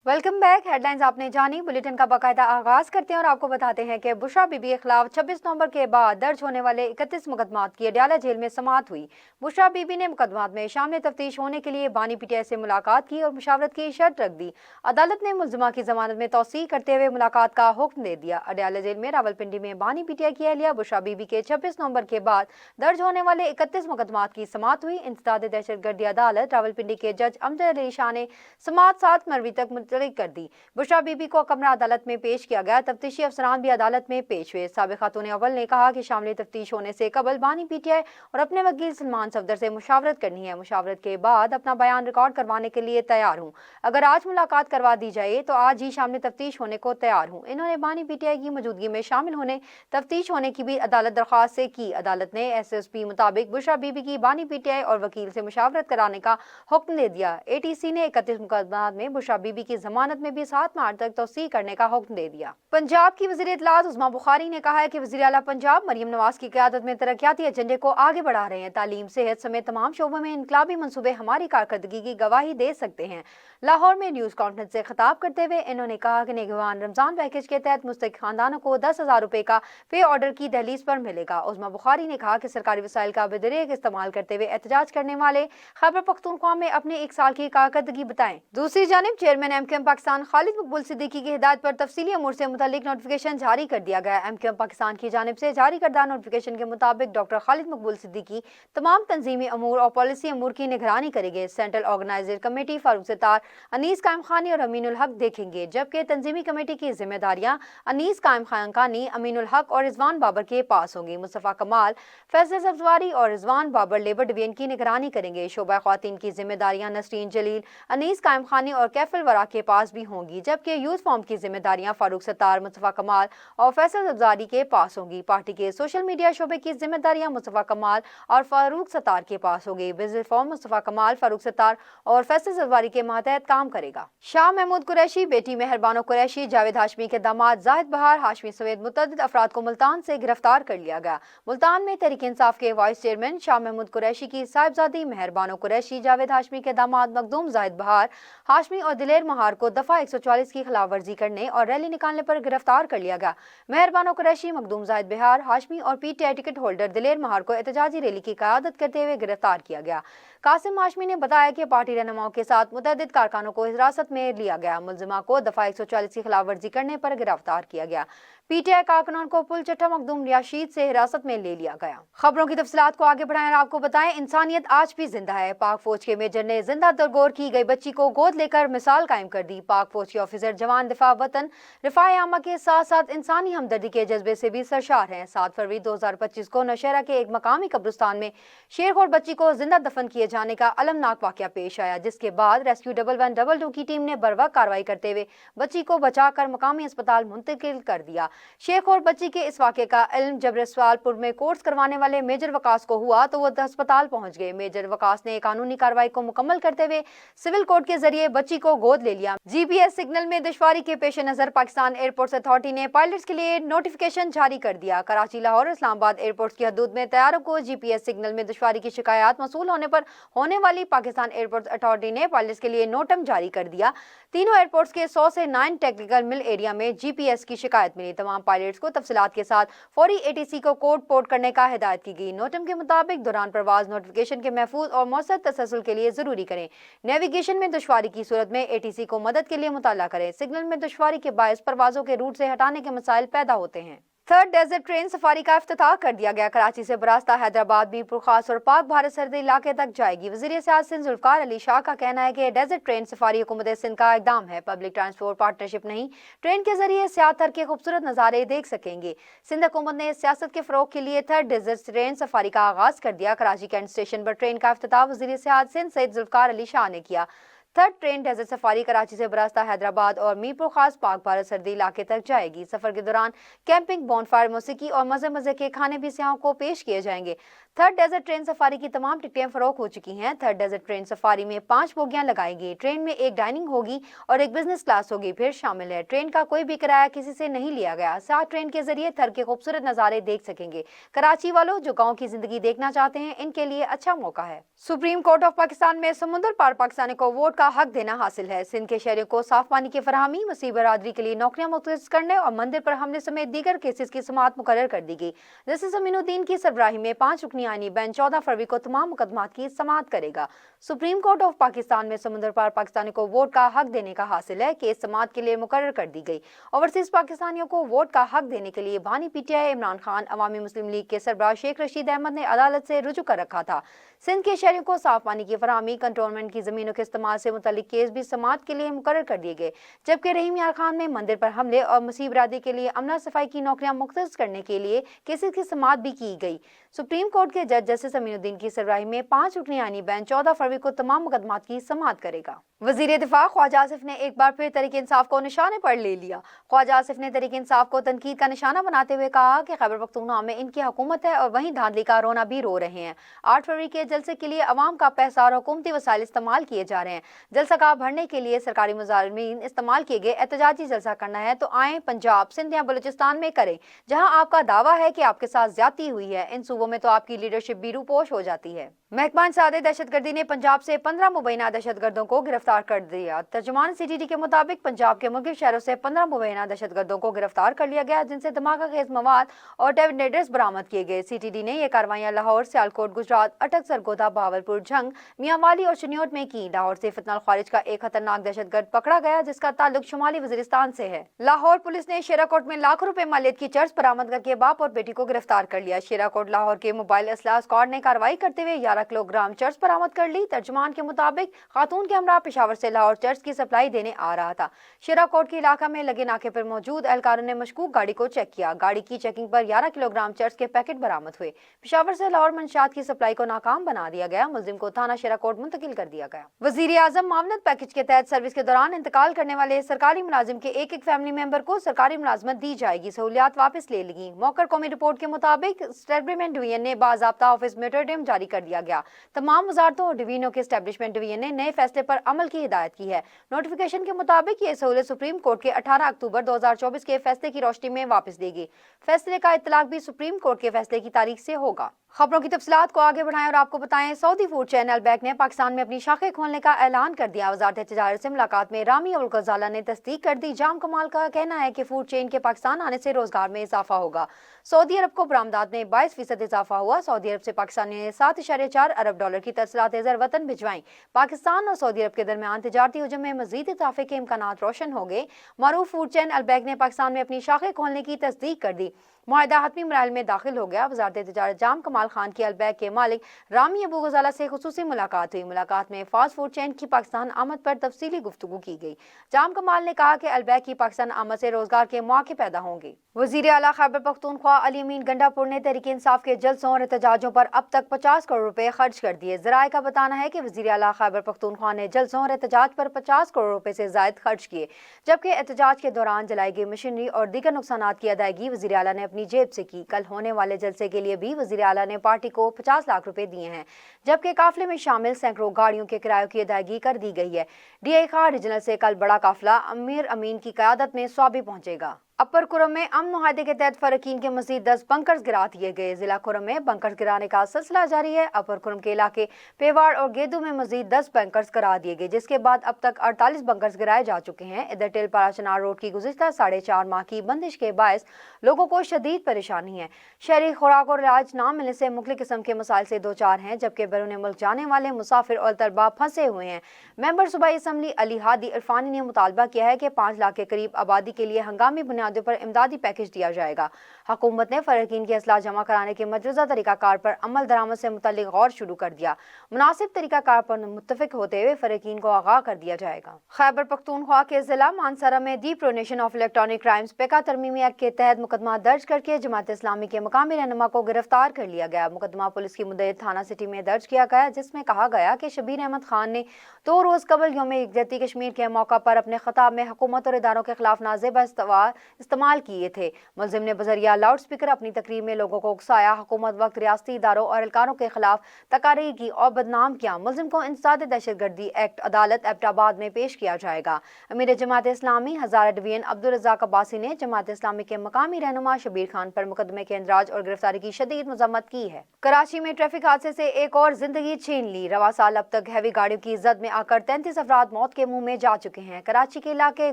Welcome back. Headlines आपने जानी, bulletin का बाकायदा आगाज करते हैं और आपको बताते हैं कि बुशरा बीबी के खिलाफ 26 नवंबर के बाद दर्ज होने वाले 31 मुकदमात की अडयाला जेल में समाअत हुई। बुशरा बीबी ने मुकदमात में शामिल तफ्तीश होने के लिए बानी पीटीआई से मुलाकात की और मुशावरत की शर्त रख दी। अदालत ने मुलजिमा की जमानत में तौसीह करते हुए मुलाकात का हुक्म दे दिया। अडयाला जेल में रावलपिंडी में बानी पीटीआई की अहलिया बुशरा बीबी के 26 नवंबर के बाद दर्ज होने वाले 31 मुकदमात की समाअत हुई। इंसदाद दहशतगर्दी अदालत रावलपिंडी के जज अमजद अली शाह ने समाअत 7 फरवरी तक मुलतवी कर दी। बुशरा बीबी को कमरा अदालत में पेश किया गया। तफ्तीशी अफसरान भी अदालत में पेश हुए। साबिक खातून अव्वल ने कहा कि शामिल तफ्तीश होने से कबल बानी पीटीआई और अपने वकील सलमान सफदर से मुशावरत करनी है। मुशावरत के बाद अपना बयान रिकॉर्ड करवाने के लिए तैयार हूँ। अगर आज मुलाकात करवा दी जाए तो आज ही शामिल तफ्तीश होने को तैयार हूँ। इन्होंने बानी पीटीआई की मौजूदगी में शामिल होने तफ्तीश होने की भी अदालत दरख्वास्त से की। अदालत ने SSP मुताबिक बुशरा बीबी की बानी पीटीआई और वकील से मुशावरत कराने का हुक्म दे दिया। ATC ने 31 मुकदमात में बुशरा बीबी की जमानत में भी 7 मार्च तक तौसीह करने का हुक्म दे दिया। पंजाब की वज़ीर इत्तलात उस्मा बुखारी ने कहा है कि वज़ीर आला पंजाब मरियम नवाज की क़यादत में तरक्याती एजेंडे को आगे बढ़ा रहे हैं। तालीम, सेहत समेत तमाम शोबों में इनकलाबी मंसूबे हमारी कारकर्दगी की गवाही दे सकते हैं। लाहौर में न्यूज़ कॉन्फ्रेंस से खिताब करते हुए इन्होंने कहा कि निगहबान रमजान पैकेज के तहत मुस्तहिक खानदानों को 10,000 रुपए का पे ऑर्डर की दहलीज पर मिलेगा। उस्मा बुखारी ने कहा कि सरकारी वसाइल का बेदरेक इस्तेमाल करते हुए एहतजाज करने वाले खैबर पख्तूनख्वा में अपने 1 साल की कारकर्दगी बताएं। दूसरी जानिब चेयरमैन MQM पाकिस्तान खालिद मकबूल सिद्दीकी की हिदायत पर तफसीली अमूर से मुतालिक नोटिफिकेशन जारी कर दिया गया। MQM पाकिस्तान की जानिब से जारी करदा नोटिफिकेशन के मुताबिक डॉक्टर खालिद मकबूल सिद्दीकी तमाम तंजीमी अमूर और पॉलिसी अमूर की निगरानी करेंगे। Central organizer committee Farooq Sattar, Anees Qaim Khani और अमीनुल हक देखेंगे, जबकि तंजीमी कमेटी की जिम्मेदारियां अनीस कायम खानी, अमीनुल हक और रिजवान बाबर के पास होंगी। मुस्तफा कमाल, फैसल सब्जवारी और रिजवान बाबर लेबर डिवीजन की निगरानी करेंगे। शोबा ख्वातीन की जिम्मेदारियां नसरीन जलील, अनीस कायम खानी और कैफल वरा के पास भी होंगी, जबकि यूथ फॉर्म की जिम्मेदारियां फारूक सत्तार, मुस्तफा कमाल और फैसल सब्जवारी के पास होंगी। पार्टी के सोशल मीडिया शोबे की जिम्मेदारियां मुस्तफा कमाल और फारूक सत्तार के पास होगी। बिजनेस फॉर्म मुस्तफा कमाल, फारूक सत्तार और फैसल सब्जवारी के मातहत काम करेगा। शाह महमूद कुरैशी, बेटी मेहरबानो कुरैशी, जावेद हाशमी के दामाद जाहिद बहार हाशमी समेत मुतअद्दिद अफराद को मुल्तान से गिरफ्तार कर लिया गया। मुल्तान में तहरीक इंसाफ के वाइस चेयरमैन शाह महमूद कुरैशी की साहिबजादी मेहरबानो कुरैशी, जावेद हाशमी के दामाद मखदूम जाहिद बहार हाशमी और दिलेर महार को दफा 144 की खिलाफ वर्जी करने और रैली निकालने पर गिरफ्तार कर लिया गया। मेहरबानो कुरैशी, मखदूम जाहिद बहार हाशमी और PTI टिकट होल्डर दिलेर महार को एहतजाजी रैली की क़यादत करते हुए गिरफ्तार किया गया। कासिम हाशमी ने बताया कि पार्टी रहनुमाओं के साथ मुतअद्दिद कारकुनों को हिरासत में लिया गया। मुलजिमा को दफा 140 की खिलाफ वर्जी करने पर गिरफ्तार किया गया। PTI कारकुनान को पुल चट्टा मखदूम रियाशीद से हिरासत में ले लिया गया। खबरों की तफसीलात को आगे बढ़ाएं और आपको बताएं, इंसानियत आज भी जिंदा है। पाक फौज के मेजर ने जिंदा दरगोर की गई बच्ची को गोद लेकर मिसाल कायम कर दी। पाक फौज के ऑफिसर जवान दिफा वतन, रिफाए आमा के साथ साथ इंसानी हमदर्दी के जज्बे से भी सरशार हैं। 7 फरवरी 2025 को नौशहरा के एक मकामी कब्रिस्तान में शेरखोर बच्ची को जिंदा दफन किए जाने का अलमनाक वाकया पेश आया, जिसके बाद रेस्क्यू 1112 की टीम ने बरवक्त कार्रवाई करते हुए बच्ची को बचाकर मकामी अस्पताल मुंतकिल कर दिया। शेरखोर बच्ची के इस वाकये का इल्म जब रसवालपुर में कोर्स करवाने वाले मेजर वकास को हुआ तो वो अस्पताल पहुंच गए। मेजर वकास ने कानूनी कार्रवाई को मुकम्मल करते हुए सिविल कोर्ट के जरिए बच्ची को गोद ले लिया। GPS सिग्नल में दुश्वारी के पेश नजर पाकिस्तान एयरपोर्ट्स अथॉरिटी ने पायलट्स के लिए नोटिफिकेशन जारी कर दिया। कराची, लाहौर, इस्लामाबाद एयरपोर्ट्स की हदूद में तैयारों को GPS सिग्नल में दुश्वारी की शिकायत मौसूल होने पर होने वाली पाकिस्तान एयरपोर्ट्स अथॉरिटी ने पायलट्स के लिए नोटम जारी कर दिया। तीनों एयरपोर्ट्स के 100 से 9 टेक्निकल मिल एरिया में GPS की शिकायत मिली। तमाम पायलट्स को तफसीलात के साथ फौरी ATC को कोड पोर्ट करने का हिदायत की गई। नोटम के मुताबिक दौरान परवाज नोटिफिकेशन के महफूज और मौसर तसलसल के लिए जरूरी करें। नेविगेशन में दुश्वारी की सूरत में ATC को मदद के लिए मुताला करें। सिग्नल में दुश्वारी के बायस परवाजों के रूट से हटाने के मसाइल पैदा होते हैं। थर्ड डेजर्ट ट्रेन सफारी का इफ्तिताह कर दिया गया। कराची से बरास्ता हैदराबाद, मीरपुर खास और पाक भारत सरहदी इलाके तक जाएगी। वज़ीर सियासत सिंध जुल्फ़िकार अली शाह का कहना है कि डेजर्ट ट्रेन सफारी हुकूमत सिंध का इकदाम है, पब्लिक ट्रांसपोर्ट पार्टनरशिप नहीं। ट्रेन के जरिए सियाहत के खूबसूरत नज़ारे देख सकेंगे। सिंध हुकूमत ने सियासत के फ़रोग के लिए थर्ड डेजर्ट ट्रेन सफारी का आगाज कर दिया। कराची कैंट स्टेशन पर ट्रेन का इफ्तिताह वज़ीर सियासत सिंध सैयद जुल्फ़िकार अली शाह ने किया। Third train desert safari Karachi से बरास्ता हैदराबाद और मीरपुर खास पाक भारत सरहदी इलाके तक जाएगी। सफर के दौरान कैंपिंग, बॉनफायर, मौसीकी और मजे मजे के खाने भी सियाहों को पेश किए जाएंगे। थर्ड डेजर्ट ट्रेन सफारी की तमाम टिकटें फरोख्त हो चुकी हैं। थर्ड डेजर्ट ट्रेन सफारी में 5 बोगियां लगाई गई। ट्रेन में एक डाइनिंग होगी और एक बिजनेस क्लास होगी फिर शामिल है। ट्रेन का कोई भी किराया किसी से नहीं लिया गया। साथ ट्रेन के जरिए थर के खूबसूरत नज़ारे देख सकेंगे। कराची वालों जो गाँव की जिंदगी देखना चाहते हैं, इनके लिए अच्छा मौका है। सुप्रीम कोर्ट ऑफ पाकिस्तान में समुद्र पार पाकिस्तानी को वोट का हक देना हासिल है। सिंध के शहरियों को साफ पानी की फराहमी, मुस्लिम बरादरी के लिए नौकरियां मुख्तस करने और मंदिर पर हमले समेत दीगर केसेस की समाअत मुकर्रर कर दी गई। जस्टिस अमीनुद्दीन की सरबराही में 5 रुकनी आईनी बेंच 14 फरवरी को तमाम मुकदमात की समाअत करेगा। सुप्रीम कोर्ट ऑफ पाकिस्तान में समुद्र पार पाकिस्तानी को वोट का हक देने का हासिल है। केस समाअत के लिए मुकर्रर कर दी गई। ओवरसीज पाकिस्तानियों को वोट का हक देने के लिए बानी पीटीआई इमरान खान अवामी मुस्लिम लीग के सरबराह शेख रशीद अहमद ने अदालत से रुजू कर रखा था। सिंध के शहरियों को साफ पानी की फराहमी, कंटोनमेंट की जमीनों के इस्तेमाल से मुतल्लिक केस भी समाअत के लिए मुकर्रर कर दिए गए। जबकि रहीम यार खान में मंदिर पर हमले और मुस्लिम बरादरी के लिए अमला सफाई की नौकरियां मुख्तस करने के लिए केसेस की समाअत भी की गई। सुप्रीम कोर्ट के जज जस्टिस अमीनुद्दीन की सरबराही में 5 रुकनी आईनी बेंच 14 फरवरी को तमाम मुकदमात की समाअत करेगा। वजीर दिफा ख्वाजा आसिफ ने एक बार फिर तहरीक इंसाफ को निशाने पर ले लिया। ख्वाजा आसिफ ने तहरीक इंसाफ को तनकीद का निशाना बनाते हुए कहा कि खैबर पख्तूनख्वा में इनकी हुकूमत है और वहीं धांधली का रोना भी रो रहे हैं। 8 फरवरी के जलसे के लिए अवाम का पैसा और हुकूमती वसाइल इस्तेमाल किए जा रहे हैं। जलसा का भरने के लिए सरकारी मुजाहिरीन इस्तेमाल किए गए एहतजाजी जलसा करना है तो आए पंजाब, सिंध या बलूचिस्तान में करें, जहां आपका दावा है कि आपके साथ ज्यादती हुई है। इन सूबों में तो आपकी लीडरशिप भी रूपोश हो जाती है। महकमा इंसदाद दहशतगर्दी ने पंजाब से 15 मुबैना दहशतगर्दों को गिरफ्तार कर दिया। तर्जुमान सीटीडी के मुताबिक पंजाब के मुख्तलिफ शहरों से 15 मुबैना दहशतगर्दों को गिरफ्तार कर लिया गया, जिनसे धमाका खेज मवाद और डेटोनेटर्स बरामद किए गए। सीटीडी ने यह कार्रवाइयां लाहौर, सियालकोट, गुजरात, अटक, सरगोधा, बहावलपुर, झंग, मियांवाली और शनियोट में की। लाहौर से फितनल खारिज का एक खतरनाक दहशतगर्द पकड़ा गया, जिसका ताल्लुक शुमाली वजीरिस्तान से है। लाहौर पुलिस ने शेराकोट में लाखों रुपए मालियत की चर्च बरामद करके बाप और बेटी को गिरफ्तार कर लिया। शेराकोट लाहौर के मोबाइल असलाह स्क्वाड ने कार्रवाई करते हुए 11 किलोग्राम चर्च बरामद कर ली। तर्जुमान के मुताबिक खातून के हमरा पेशावर से लाहौर चर्च की सप्लाई देने आ रहा था। शेराकोट के इलाका में लगे नाके पर मौजूद एहलकारों ने मशकूक गाड़ी को चेक किया। गाड़ी की चेकिंग पर 11 किलोग्राम चर्च के पैकेट बरामद हुए। पेशावर से लाहौर मंशात की सप्लाई को नाकाम बना दिया गया। मुलजिम को थाना शेराकोट मुंतकिल कर दिया गया। वजीर आजम मामनत पैकेज के तहत सर्विस के दौरान इंतकाल करने वाले सरकारी मुलाजिम के एक फैमिली मेंबर को सरकारी मुलाजमत दी जाएगी। सहूलियात वापस ले ली। मौकर कौमी रिपोर्ट के मुताबिक स्टैब्लिशमेंट डिवीजन ने बाज़ाब्ता ऑफिस मोरेटोरियम जारी कर दिया गया। तमाम वजारतों और डिवीजनों के एस्टेब्लिशमेंट डिवीजन ने नए फैसले पर अमल की हिदायत की है। नोटिफिकेशन के मुताबिक ये सहूलियत सुप्रीम कोर्ट के 18 अक्टूबर 2024 के फैसले की रोशनी में वापस देगी। फैसले का इतलाक भी सुप्रीम कोर्ट के फैसले की तारीख से होगा। खबरों की तफसीलात को आगे बढ़ाएं और आपको बताएं, सऊदी फूड चेन अल-बैक ने पाकिस्तान में अपनी शाखें खोलने का ऐलान कर दिया। वजारत तिजारत से मुलाकात में रामी अबुल गजाला ने तस्दीक कर दी। जाम कमाल का कहना है कि फूड चेन के पाकिस्तान आने से रोजगार में इजाफा होगा। सऊदी अरब को बरामदात में 22% इजाफा हुआ। सऊदी अरब से पाकिस्तान ने 7.4 अरब डॉलर की तरसलात ज़र वतन भिजवाई। पाकिस्तान और सऊदी अरब के दरमियान तिजारती हुजूम में मजीद इजाफे के इम्कानात रोशन हो गए। मारूफ फूड चेन अल-बैक ने पाकिस्तान में अपनी शाखें खोलने की तस्दीक कर दी। मुआहिदा हतमी मराहल में दाखिल हो गया। वजारत तिजारत जाम कमाल खान की अल-बैक के मालिक रामी अबू गजाला से खुसूसी मुलाकात हुई। मुलाकात में फास्ट फूड चेन की पाकिस्तान आमद पर तफसीली गुफ्तगू की गई। जाम कमाल ने कहा कि अल-बैक की पाकिस्तान आमद से रोजगार के मौके पैदा होंगे। वजीर आला खैबर पख्तूनख्वा अली अमीन गंडापुर ने तहरीक इंसाफ के जलसों और एहतजाजों पर अब तक 50 करोड़ रुपए खर्च कर दिए। ज़राए का बताना है कि वजीर आला खैबर पख्तूनख्वा ने जलसों और एहतजाज पर 50 करोड़ रुपए से जायद खर्च किए, जबकि एहतजाज के दौरान जलाई गई मशीनरी और दीगर नुकसानात की अदायगी वजीर आला ने अपनी जेब से की। कल होने वाले जलसे के लिए भी वजीर आला ने पार्टी को 50 लाख रुपए दिए हैं, जबकि काफिले में शामिल सैकड़ों गाड़ियों के किरायों की अदायगी कर दी गई है। डीआई खां रीजनल से कल बड़ा काफिला अमीर अमीन की क़यादत में स्वाबी पहुंचेगा। अपर कुरम में अमन मुआहदे के तहत फरकीन के मजीद 10 बंकर्स गिरा दिए गए। जिला कुरम में बंकर्स गिराने का सिलसिला जारी है। अपर कुरम के इलाके पेवाड़ और गेदू में मजीद 10 बंकर्स गिरा दिए गए, जिसके बाद अब तक 48 बंकर्स गिराए जा चुके हैं। इधर टिलपाड़ा चनार रोड की गुज़िश्ता 4.5 माह की बंदिश के बायस लोगों को शदीद परेशानी है। शहरी खुराक और इलाज ना मिलने से मुख्तलिफ किस्म के मसाइल से दो चार हैं, जबकि बैरून मुल्क जाने वाले मुसाफिर और तलबा फंसे हुए हैं। मेंबर सूबाई असम्बली अली हादी इरफानी ने मुतालबा किया है कि 5 लाख के करीब आबादी के लिए हंगामी बुनियादों पर इमदादी पैकेज दिया जाएगा। हुकूमत ने फरकीन के असला जमा कराने के मजरूजा तरीकाकार पर अमल दरामद से मुतल्लिक गौर शुरू कर दिया। मुनासिब तरीकाकार पर मुत्तफिक होते हुए फरकीन को आगाह कर दिया जाएगा। खैबर पख्तूनख्वा के जिला मानसरा में दी प्रोनेशन ऑफ इलेक्ट्रॉनिक क्राइम्स पेका तरमीमी एक्ट के तहत मुकदमा दर्ज करके जमात इस्लामी के मकामी रहनुमा को गिरफ्तार कर लिया गया। मुकदमा पुलिस की मुद्दत थाना सिटी में दर्ज किया गया, जिसमें कहा गया कि शबीर अहमद खान ने 2 रोज कबल यौम यकजहती कश्मीर के मौका पर अपने खिताब में हुकूमत और इदारों के खिलाफ नाज़ेबा इस्तवार इस्तेमाल किए थे। मुलजिम ने बजरिया लाउड स्पीकर अपनी तकरीर में लोगों को उकसाया, हुकूमत वक्त रियासती इदारों और एहलकारों के खिलाफ तकारीर की और बदनाम किया। मुलजिम को इंसदाद दहशतगर्दी एक्ट अदालत एबटाबाद में पेश किया जाएगा। अमीर जमात इस्लामी हज़ारा डिवीजन अब्दुल रज़ाक अब्बासी ने जमात इस्लामी के मकामी रहनुमा शबीर खान पर मुकदमे के इंदराज और गिरफ्तारी की शदीद मजम्मत की है। कराची में ट्रैफिक हादसे से एक और जिंदगी छीन ली। रवा साल अब तक हैवी गाड़ियों की जद में आकर 33 अफराद मौत के मुंह में जा चुके हैं। कराची के इलाके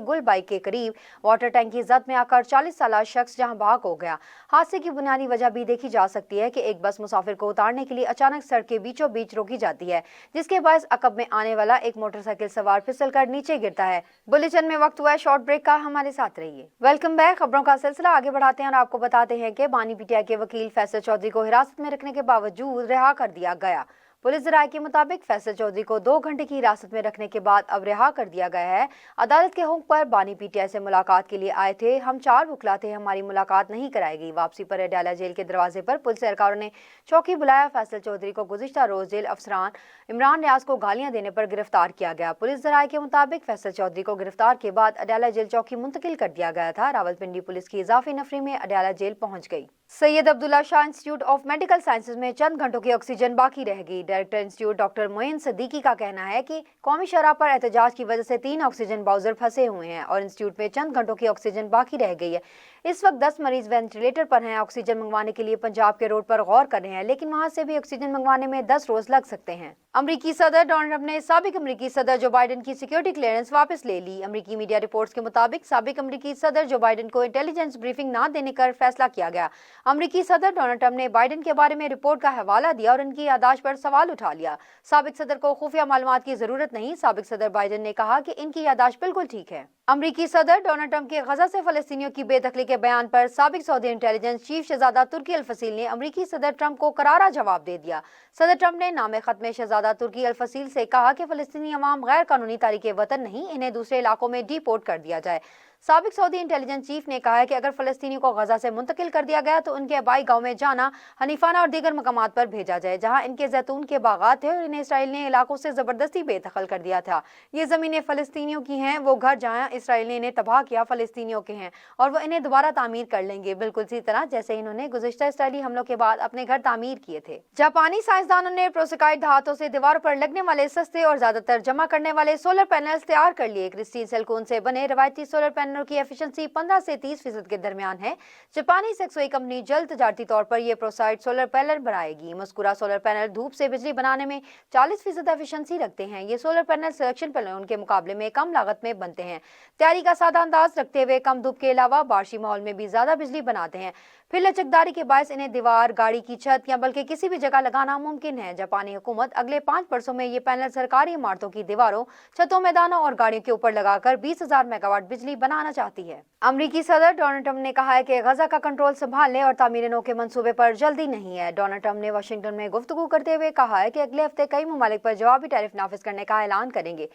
गुलबाई के करीब वाटर टैंक की जद में आकर 40 साल शख्स जहां भाग हो गया। हादसे की बुनियादी वजह भी देखी जा सकती है कि एक बस मुसाफिर को उतारने के लिए अचानक सड़क के बीचों बीच रोकी जाती है, जिसके बायस अकब में आने वाला एक मोटरसाइकिल सवार फिसल कर नीचे गिरता है। बुलेटिन में वक्त हुआ है शॉर्ट ब्रेक का, हमारे साथ रहिए। Welcome back. खबरों का सिलसिला आगे बढ़ाते हैं और आपको बताते हैं कि बानी पीटीआई के वकील फैसल चौधरी को हिरासत में रखने के बावजूद रिहा कर दिया गया। पुलिस राय के मुताबिक फैसल चौधरी को 2 घंटे की हिरासत में रखने के बाद अब रिहा कर दिया गया है। अदालत के हुक्म पर बानी पीटीआई से मुलाकात के लिए आए थे। हम 4 वकला थे, हमारी मुलाकात नहीं कराई गई। वापसी पर अडयाला जेल के दरवाजे पर पुलिस एहलकारों ने चौकी बुलाया। फैसल चौधरी को गुज़िश्ता रोज जेल अफसरान इमरान रियाज को गालियां देने पर गिरफ्तार किया गया। पुलिस राय के मुताबिक फैसल चौधरी को गिरफ्तार के बाद अडयाला जेल चौकी मुंतकिल कर दिया गया था। रावलपिंडी पुलिस की इजाफी नफरी में अडयाला जेल पहुंच गई। Syed Abdullah Shah institute of medical sciences में चंद घंटों की ऑक्सीजन बाकी रह गई। Director institute doctor Moin Siddiqui का कहना है कि कौमी शरह पर एहतजाज की वजह से 3 ऑक्सीजन बाउजर फंसे हुए हैं और इंस्टीट्यूट में चंद घंटों की ऑक्सीजन बाकी रह गई है। इस वक्त 10 मरीज वेंटिलेटर पर हैं। ऑक्सीजन मंगवाने के लिए पंजाब के रोड पर गौर कर रहे हैं, लेकिन वहां से भी ऑक्सीजन मंगवाने में 10 रोज लग सकते हैं। अमरीकी सदर डोनाल्ड ट्रंप ने साबिक अमरीकी सदर जो बाइडन की सिक्योरिटी क्लियरेंस वापस ले ली। अमरीकी मीडिया रिपोर्ट्स के मुताबिक साबिक अमरीकी सदर जो बाइडन को इंटेलिजेंस ब्रीफिंग न देने का फैसला किया गया। अमरीकी सदर डोनाल्ड ट्रंप ने बाइडन के बारे में रिपोर्ट का हवाला दिया और उनकी यादाश्त पर सवाल उठा लिया। साबिक सदर को खुफिया मालूमात की जरूरत नहीं। साबिक सदर बाइडन ने कहा कि इनकी यादाश्त बिल्कुल ठीक है। अमरीकी सदर डोनाल्ड ट्रंप के गजा से फलस्तीनियों की बेदखली के बयान पर साबिक सऊदी इंटेलिजेंस चीफ शहजादा तुर्की अल फसील ने अमरीकी सदर ट्रंप को करारा जवाब दे दिया। सदर ट्रंप ने नामे खत में शहजादा तुर्की अल फसील से कहा कि फलस्तीनी अवाम गैर कानूनी तारीके वतन नहीं, इन्हें दूसरे इलाकों में डिपोर्ट कर दिया जाए। साबिक सऊदी इंटेलिजेंस चीफ ने कहा है कि अगर फलस्तीनियों को गजा से मुंतकिल कर दिया गया तो उनके आबाई गांव में जाना, हनीफाना और दीगर मकामात पर भेजा जाए जहां इनके जैतून के बागात थे और इन्हें इसराइल ने इलाकों से जबरदस्ती बेदखल कर दिया था। ये जमीनें फलस्तीनियों की हैं। वो घर जहां इसराइल ने इन्हें तबाह किया फलस्तीनियों के हैं और वो इन्हें दोबारा तामीर कर लेंगे, बिल्कुल इसी तरह जैसे इन्होंने गुज़िश्ता इसराइली हमलों के बाद अपने घर तामीर किए थे। जापानी साइंसदानों ने प्रोसिकाइड धातों से दीवारों पर लगने वाले सस्ते और ज्यादातर जमा करने वाले सोलर पैनल्स तैयार कर लिए। क्रिस्टीन सिलिकॉन से बने रवायती सोलर पैनलों की एफिशिएंसी 15 से 30% के दरमियान है। जापानी सेक्सोई कंपनी जल्द तजारती तौर पर यह प्रोसाइड सोलर पैनल बनाएगी। मस्कुरा सोलर पैनल धूप से बिजली बनाने में 40% एफिशिएंसी रखते हैं। ये सोलर पैनल सिलेक्शन पैनल के मुकाबले में कम लागत में बनते हैं। तैयारी का सादा अंदाज रखते हुए कम धूप के अलावा बारिशी माहौल में भी ज्यादा बिजली बनाते हैं। फिर लचकदारी के बायस इन्हें दीवार, गाड़ी की छत या बल्कि किसी भी जगह लगाना मुमकिन है। जापानी हुकूमत अगले 5 वर्षों में ये पैनल सरकारी इमारतों की दीवारों, छतों, मैदानों और गाड़ियों के ऊपर लगाकर 20,000 मेगावाट बिजली बनाना चाहती है। अमरीकी सदर डोनाल्ड ट्रंप ने कहा है कि गजा का कंट्रोल संभालने और तामीर नौ के मंसूबे पर जल्दी नहीं है। डोनाल्ड ट्रंप ने वाशिंगटन में गुफ्तगू करते हुए कहा है कि अगले हफ्ते कई ममालिक पर जवाबी टैरिफ नाफिज करने का ऐलान करेंगे।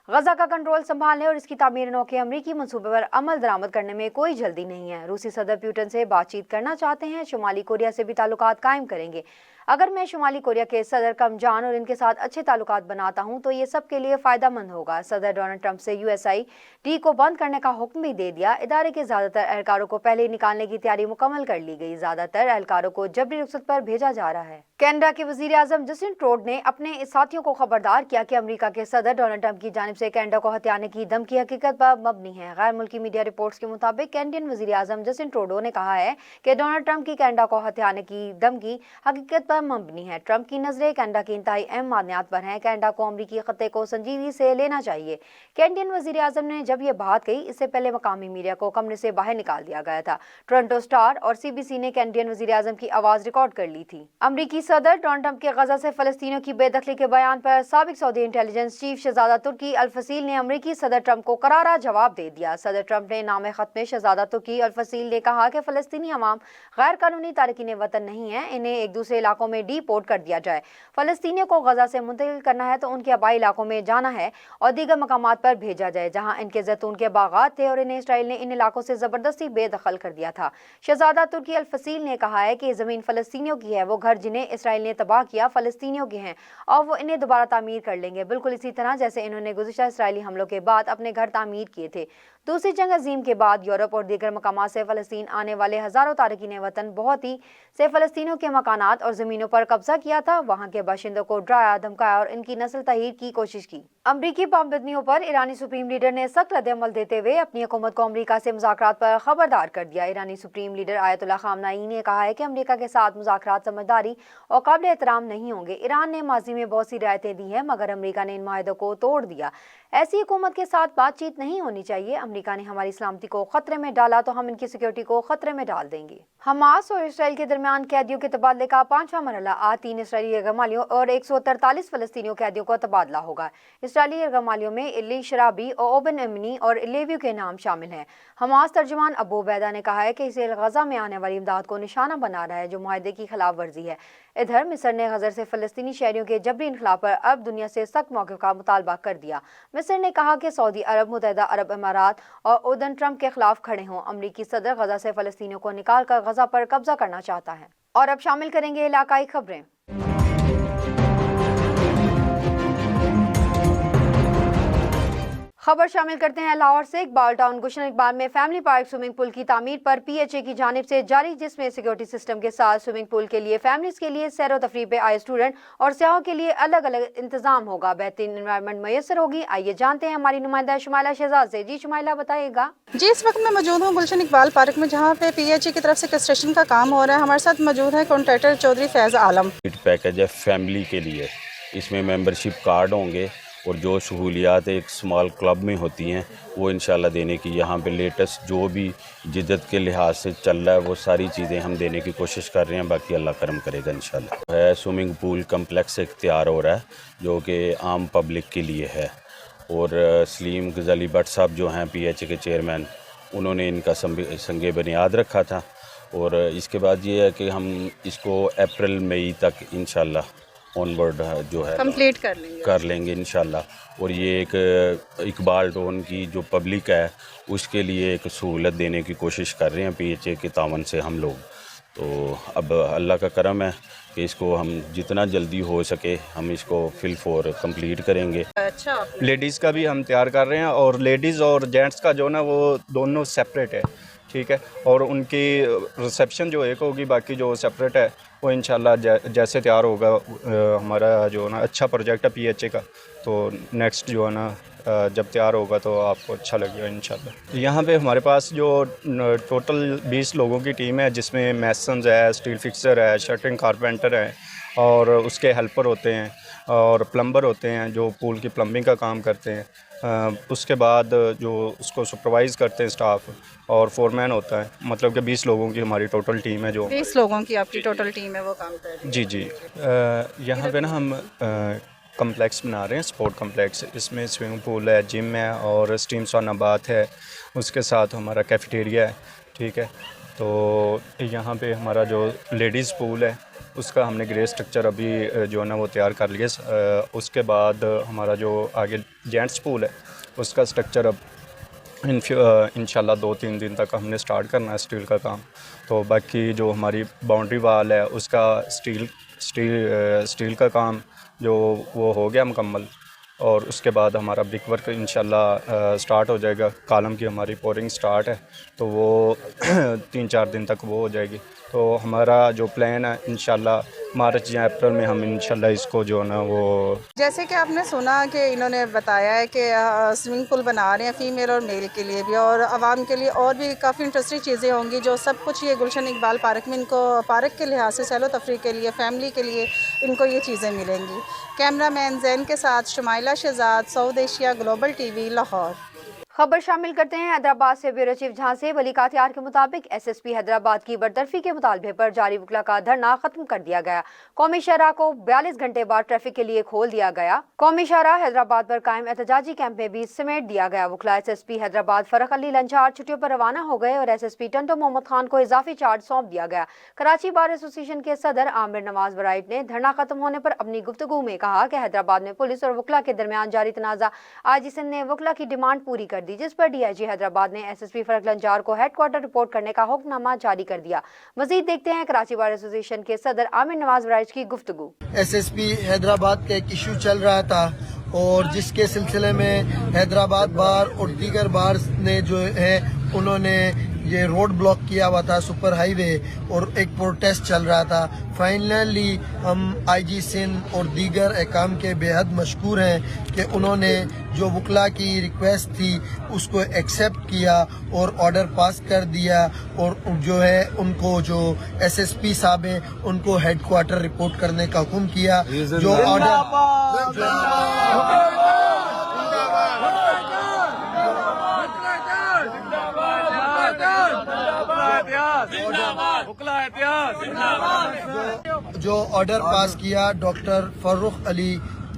गजा का कंट्रोल संभालने और इसकी तामीर नौ के अमरीकी मंसूबे पर अमल दरामद करने में कोई जल्दी नहीं है। रूसी सदर पुतिन से बातचीत करना चाहते हैं, शुमाली कोरिया से भी ताल्लुकात कायम करेंगे। अगर मैं शुमाली कोरिया के सदर कमजान और इनके साथ अच्छे ताल्लुकात बनाता हूं तो ये सबके लिए फायदा मंद होगा। सदर डोनाल्ड ट्रंप से USAID को बंद करने का हुक्म भी दे दिया। इदारे के ज्यादातर एहलकारों को पहले ही निकालने की तैयारी मुकम्मल कर ली गई। ज्यादातर एहलकारों को जबरी रुखसत पर भेजा जा रहा है। कनाडा के वजीर आजम जस्टिन ट्रूडो ने अपने साथियों को खबरदार किया कि अमेरिका के सदर डोनाल्ड ट्रंप की जानिब से कनाडा को हथियाने की धमकी हकीकत पर मबनी है। गैर मुल्की मीडिया रिपोर्ट्स के मुताबिक कैनेडियन वजीर आजम जस्टिन ट्रूडो ने कहा है कि डोनाल्ड ट्रंप की कनाडा को हथियाने की धमकी हकीकत पर मबनी है। ट्रंप की नजरें कनाडा की इंतहाई अहम मादनियात पर हैं। कनाडा को अमरीकी खत्ते को संजीदगी से लेना चाहिए। कैनेडियन वजीर आजम ने जब ये बात कही, इससे पहले मकामी मीडिया को कमरे से बाहर निकाल दिया गया था। टोरंटो स्टार और CBC ने कैनेडियन वजीर आजम की आवाज रिकॉर्ड कर ली थी। अमरीकी सदर डोनाल्ड ट्रंप के गजा से फलस्तीनियों की बेदखली के बयान पर साबिक सऊदी इंटेलिजेंस चीफ शहजादा तुर्की अल फसील ने अमरीकी सदर ट्रंप को करारा जवाब दे दिया। सदर ट्रंप ने नामे खत में शहजादा तुर्की अल फसील ने कहा कि फलस्तीनी अवाम गैर कानूनी तारकीन वतन नहीं है, इन्हें एक दूसरे इलाकों में डीपोर्ट कर दिया जाए। फलस्तीनियों को गजा से मुंतकिल करना है तो उनके आबाई इलाकों में जाना है और दीगर मकामात पर भेजा जाए जहाँ इनके जैतून के बागात थे और इन्हें इसराइल ने इन इलाकों से ज़बरदस्ती बेदखल कर दिया था। शहजादा तुर्की अल फसील ने कहा है कि ज़मीन फ़लस्तीनियों की है, वो घर जिन्हें इसराइल ने तबाह किया फ़लस्तीनियों के हैं और वो इन्हें दोबारा तामीर कर लेंगे, बिल्कुल इसी तरह जैसे इन्होंने गुज़िश्ता इसराइली हमलों के बाद अपने घर तामीर किए थे। दूसरी जंग अजीम के बाद यूरोप और दीगर मकामात से फ़लस्तीन आने वाले हज़ारों तारकीन वतन बहुत ही से फ़लस्तीनियों के मकानात और ज़मीनों पर कब्जा किया था, वहाँ के बाशिंदों को डराया, धमकाया और इनकी नस्ल तहीर की कोशिश की। अमरीकी पाबंदियों पर ईरानी सुप्रीम लीडर ने सख्त रद्द-ए-अमल देते हुए अपनी हुकूमत को अमरीका से मुज़ाकरात पर खबरदार कर दिया। ईरानी सुप्रीम लीडर आयतुल्लाह ख़ामनेई ने कहा है कि अमरीका के साथ मुज़ाकरात समझदारी और काबिल एहतराम नहीं होंगे। ईरान ने माजी में बहुत सी रियायतें दी हैं मगर अमरीका ने इन माहिदों को तोड़ दिया। ऐसी हुकूमत के साथ बातचीत नहीं होनी चाहिए। अमरीका ने हमारी सलामती को खतरे में डाला तो हम इनकी सिक्योरिटी को खतरे में डाल देंगे। हमास और इसराइल के दरमियान कैदियों के तबादले का 5वां मरहला आज 3 इसराइली यरगमालियों और 143 फ़लस्तीनी कैदियों का तबादला होगा। इसराइली यरगमालियों में इली शराबी और ओबन एमनी और लेवियो के नाम शामिल हैं। हमास तर्जुमान अबू उबैदा ने कहा है कि इसराइल गजा में आने वाली इमदाद को निशाना बना रहा है जो मुआहदे की खिलाफ वर्जी है। इधर मिस्र ने गज़र से फ़लस्तीनी शहरियों के जबरी इनखला पर अब दुनिया से सख्त मौक़िफ़ का मुतालबा कर दिया। मिस्र ने कहा कि सऊदी अरब, मुत्तहिदा अरब इमारात और उर्दन ट्रंप के खिलाफ खड़े हों। अमरीकी सदर गजा से फ़लस्तीनियों को निकाल कर गजा पर कब्जा करना चाहता है। और अब शामिल करेंगे इलाकाई खबरें। खबर शामिल करते हैं लाहौर से। इकबाल टाउन गुलशन इकबाल में फैमिली पार्क स्विमिंग पूल की तामीर पर PHA की जानिब से जारी, जिसमें सिक्योरिटी सिस्टम के साथ स्विमिंग पूल के लिए फैमिलीज के लिए सैर व तफरीह पे आए स्टूडेंट और सयाहों के लिए अलग अलग इंतजाम होगा। बेहतरीन एनवायरनमेंट मैसर होगी। आइए जानते हैं हमारी नुमाइंदा शुमाइला शहजाद से। जी शुमाइला, बताइएगा। जी, इस वक्त मैं मौजूद हूँ गुलशन इकबाल पार्क में जहाँ पे PHA की तरफ से कंस्ट्रक्शन का काम हो रहा है। हमारे साथ मौजूद है कॉन्ट्रैक्टर चौधरी फैज़ आलम। पैकेज है फैमिली के लिए, इसमें मेंबरशिप कार्ड होंगे और जो सहूलियात एक स्मॉल क्लब में होती हैं वो इंशाल्लाह देने की, यहाँ पे लेटेस्ट जो भी जिद्दत के लिहाज से चल रहा है वो सारी चीज़ें हम देने की कोशिश कर रहे हैं। बाकी अल्लाह करम करेगा इंशाल्लाह। है स्विमिंग पूल कम्प्लेक्स एक तैयार हो रहा है जो कि आम पब्लिक के लिए है और सलीम गजाली भट्ट साहब जो हैं PHA के चेयरमैन, उन्होंने इनका संगे बुनियाद रखा था और इसके बाद ये है कि हम इसको अप्रैल मई तक इंशाल्लाह ऑनवर्ड जो है कंप्लीट कर लेंगे इंशाल्लाह। और ये एक इकबाल टाउन की जो पब्लिक है उसके लिए एक सहूलत देने की कोशिश कर रहे हैं PHA के तावन से हम लोग। तो अब अल्लाह का करम है कि इसको हम जितना जल्दी हो सके हम इसको फिल फॉर कंप्लीट करेंगे। अच्छा, लेडीज़ का भी हम तैयार कर रहे हैं और लेडीज़ और जेंट्स का जो ना वो दोनों सेपरेट है, ठीक है। और उनकी रिसेप्शन जो एक होगी, बाकी जो सेपरेट है वो इंशाल्लाह जैसे तैयार होगा हमारा जो ना अच्छा प्रोजेक्ट है PHA का, तो नेक्स्ट जो है ना जब तैयार होगा तो आपको अच्छा लगेगा इंशाल्लाह। यहाँ पे हमारे पास जो टोटल 20 लोगों की टीम है जिसमें मैसन्स है, स्टील फिक्सर है, शटरिंग कारपेंटर है और उसके हेल्पर होते हैं और प्लम्बर होते हैं जो पूल की प्लम्बिंग का काम करते हैं। उसके बाद जो उसको सुपरवाइज़ करते हैं स्टाफ और फोरमैन होता है। मतलब कि 20 लोगों की हमारी टोटल टीम है। जो 20 लोगों की आपकी टोटल टीम है वो काम कर रही है। जी जी, यहाँ पे ना हम कम्प्लेक्स बना रहे हैं, स्पोर्ट कम्प्लेक्स। इसमें स्विमिंग पूल है, जिम है और स्टीम सौना बाथ है, उसके साथ हमारा कैफेटेरिया है, ठीक है। तो यहाँ पे हमारा जो लेडीज़ पूल है उसका हमने ग्रे स्ट्रक्चर अभी जो है ना वो तैयार कर लिया। उसके बाद हमारा जो आगे जेंट्स पूल है उसका स्ट्रक्चर अब इंशाल्लाह 2-3 दिन तक हमने स्टार्ट करना है स्टील का काम। तो बाकी जो हमारी बाउंड्री वाल है उसका स्टील का काम जो वो हो गया मुकम्मल और उसके बाद हमारा ब्रिक वर्क इंशाल्लाह स्टार्ट हो जाएगा। कॉलम की हमारी पोरिंग स्टार्ट है तो वो 3-4 दिन तक वो हो जाएगी। तो हमारा जो प्लान है इंशाल्लाह मार्च या अप्रैल में हम इंशाल्लाह इसको जो है ना वो, जैसे कि आपने सुना कि इन्होंने बताया है कि स्विमिंग पूल बना रहे हैं फ़ीमेल और मेल के लिए भी और आवाम के लिए और भी काफ़ी इंटरेस्टिंग चीज़ें होंगी जो सब कुछ ये गुलशन इकबाल पार्क में इनको पार्क के लिहाज से सैलो तफरीह के लिए फैमिली के लिए इनको ये चीज़ें मिलेंगी। कैमरा मैन जैन के साथ Shumaila Shahzad, south Asia global TV, Lahore. खबर शामिल करते हैं हैदराबाद से। ब्यूरो चीफ झांसी वली कातियार के मुताबिक एसएसपी हैदराबाद की बरतरफी के मुतालबे पर जारी वकला का धरना खत्म कर दिया गया। कौमी शहरा को 42 घंटे बाद ट्रैफिक के लिए खोल दिया गया। कौमी शहरा हैदराबाद पर कायम एहतजाजी कैंप में भी समेट दिया गया। वकला एसएसपी हैदराबाद फरक अली लंचार छुट्टियों पर रवाना हो गए और एसएसपी टंडो मोहम्मद खान को इजाफी चार्ज सौंप दिया गया। कराची बार एसोसिएशन के सदर आमिर नवाज वराइट ने धरना खत्म होने पर अपनी गुफ्तगू में कहा कि हैदराबाद में पुलिस और वकला के दरमियान जारी तनाज़ा आईजी सिंध ने वकला की डिमांड पूरी कर दी, जिस पर डीआईजी हैदराबाद ने एसएसपी फरक लंचार को हेडक्वार्टर रिपोर्ट करने का हुक्मनामा जारी कर दिया। मजीद देखते हैं कराची बार एसोसिएशन के सदर आमिर नवाज वराइट की गुफ्तगू। एसएसपी हैदराबाद का एक इशू चल रहा था और जिसके सिलसिले में हैदराबाद बार और दीगर बार ने जो है उन्होंने ये रोड ब्लॉक किया हुआ था सुपर हाईवे और एक प्रोटेस्ट चल रहा था। फाइनली हम आईजी सिंध और दीगर अहकाम के बेहद मशकूर हैं कि उन्होंने जो वकला की रिक्वेस्ट थी उसको एक्सेप्ट किया और ऑर्डर पास कर दिया और जो है उनको जो एसएसपी साहब हैं उनको हेडक्वार्टर रिपोर्ट करने का हुक्म किया। जो ऑर्डर पास किया doctor Farrukh Ali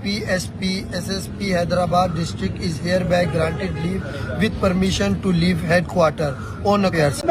PSP SSP Hyderabad district is hereby granted leave with permission to leave headquarter on affairs.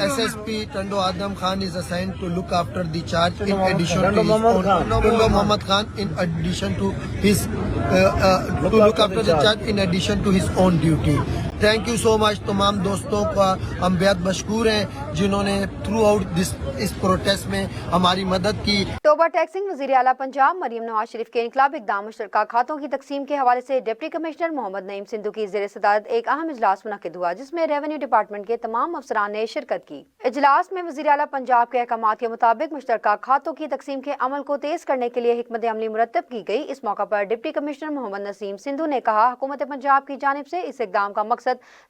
SSP Tando Adam Khan is assigned to look after the charge in addition to his own Tando Muhammad Khan in addition to his to look after the charge in addition to his own duty. Thank you so much. तमाम दोस्तों का हम बेहद मशकूर हैं जिन्होंने through out इस protest में हमारी मदद की। तोबा टैक्सिंग वज़ीर आला पंजाब मरियम नवाज शरीफ के इनकलाब इक़दाम मुश्तरका खातों की तकसीम के हवाले से डिप्टी कमिश्नर मोहम्मद नईम सिंधु की ज़ेर सदारत एक अहम इजलास मुनक़िद हुआ, जिसमें रेवेन्यू डिपार्टमेंट के तमाम अफसरान ने शिरकत की। इजलास में वज़ीर आला पंजाब के अहकामात के मुताबिक मुश्तरका खातों की तकसीम के अमल को तेज करने के लिए हिकमत अमली मुरतब की गई। इस मौका पर डिप्टी कमिश्नर मोहम्मद नसीम सिंधु ने कहा, हुकूमत पंजाब की जानिब से इस इक़दाम का मकसद